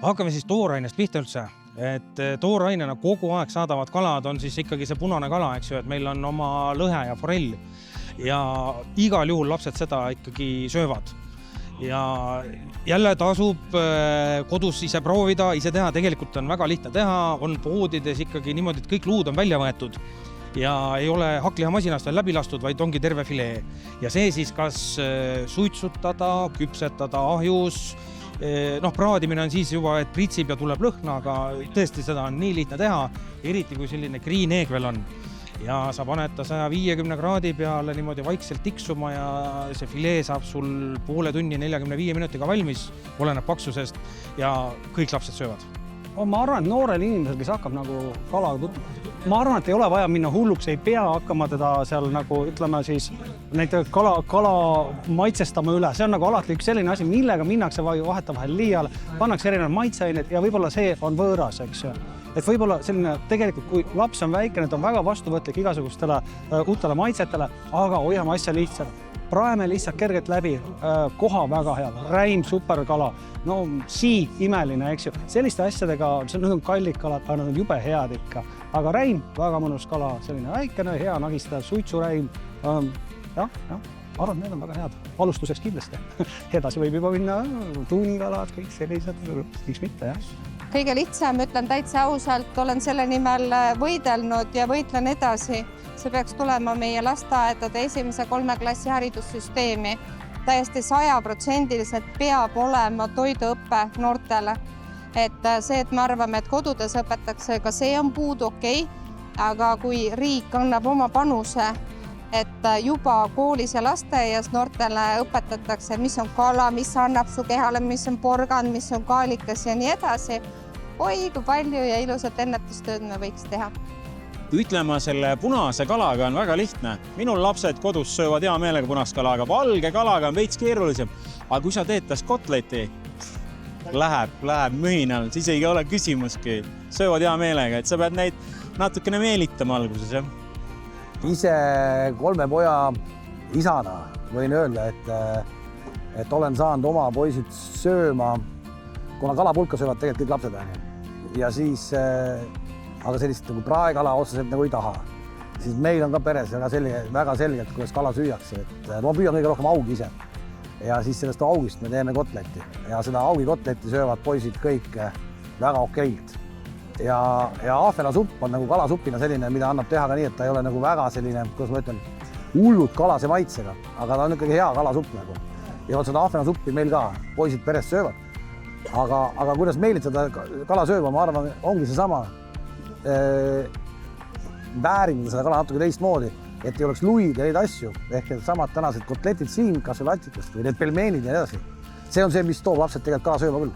Hakkame siis toorainest pihta üldse. Et toorainena kogu aeg saadavad kalad on siis ikkagi see punane kala, eks ju, et meil on oma lõhe ja forell. Ja igal juhul lapsed seda ikkagi söövad. Ja jälle tasub kodus ise proovida, ise teha. Tegelikult on väga lihtne teha, on poodides ikkagi niimoodi, et kõik luud on välja võetud. Ja ei ole hakklihamasinast veel läbi lastud, vaid ongi terve filee. Ja see siis kas suitsutada, küpsetada ahjus. Praadimine on siis juba, et pritsib ja tuleb lõhna, aga tõesti seda on nii lihtne teha, eriti kui selline green egg veel on. Ja sa paned ta 150 kraadi peale niimoodi vaikselt tiksuma ja see filee saab sul poole tunni 45 minutiga valmis, oleneb paksusest ja kõik lapsed söövad. Ma arvan, et noorel inimesel, kes hakkab nagu kalaga tutvuma. Ma arvan, et ei ole vaja minna hulluks, ei pea hakkama teda seal nagu, ütleme siis, näiteks kala maitsestama üle. See on nagu alati üks selline asi, millega minnakse vahetavahel liiale, pannakse erinevad maitseained ja võib-olla see on võõras, eks ju. Et võib-olla selline, tegelikult kui laps on väikene, ta on väga vastuvõtlik igasugustele uutele maitsetele, aga hoiame asja lihtsalt. Praeme lihtsalt kergelt läbi, koha väga hea, räim, superkala, no siig, imeline, eks ju. Selliste asjadega, need on kallid kalad, aga nad on jube head ikka. Aga räim, väga mõnus kala, selline väikene, hea nagistav, suitsuräim. Arvan, need on väga head. Alustuseks kindlasti. Edasi võib juba minna tuunikalad, kõik sellised, miks mitte, jah. Kõige lihtsam, ütlen täitsa ausalt, olen selle nimel võidelnud ja võitlen edasi. See peaks tulema meie lasteaedade 1.–3. klassi haridussüsteemi. Täiesti 100% peab olema toiduõppe noortele. Et see, et me arvame, et kodudes õpetakse, ka see on puudu, okei. Aga kui riik annab oma panuse, et juba koolis ja lasteaias noortele õpetatakse, mis on kala, mis annab su kehale, mis on porgand, mis on kaalikas ja nii edasi. Oi, kui palju ja ilusat ennetustööd me võiks teha. Ütlema selle punase kalaga on väga lihtne. Minul lapsed kodus söövad hea meelega punast kala, aga valge kalaga on veits keerulisem. Aga kui sa teed tast kotleti, läheb mühinal, siis ei ole küsimuski. Söövad hea meelega, et sa pead neid natukene meelitama alguses. Ja? Ise 3 poja isana võin öelda, et olen saanud oma poisid sööma, kuna kalapulka söövad tegelikult kõik lapsed. Ja siis, aga sellist nagu praekala otseselt nagu ei taha. Siis meil on ka peres väga selgelt, kuidas kala süüakse. Ma püüan kõige rohkem augi ise. Ja siis sellest augist me teeme kotletti. Ja seda augi kotletti söövad poisid kõik väga okeilt. Ja ahvelasupp on nagu kalasupina selline, mida annab teha ka nii, et ta ei ole nagu väga selline, kuidas ma ütlen, hullult kalase maitsega. Aga ta on ikkagi hea kalasupp nagu. Ja seda ahvelasuppi meil ka poisid perest söövad. Aga kuidas meelitada kala sööma, ma arvan, ongi see sama väärinda seda kala natuke teistmoodi, et ei oleks luid ja neid asju, ehk samad tänased kotletid siin, kas või latikast või need pelmeenid ja edasi. See on see, mis toob lapsed tegelikult kala sööma küll.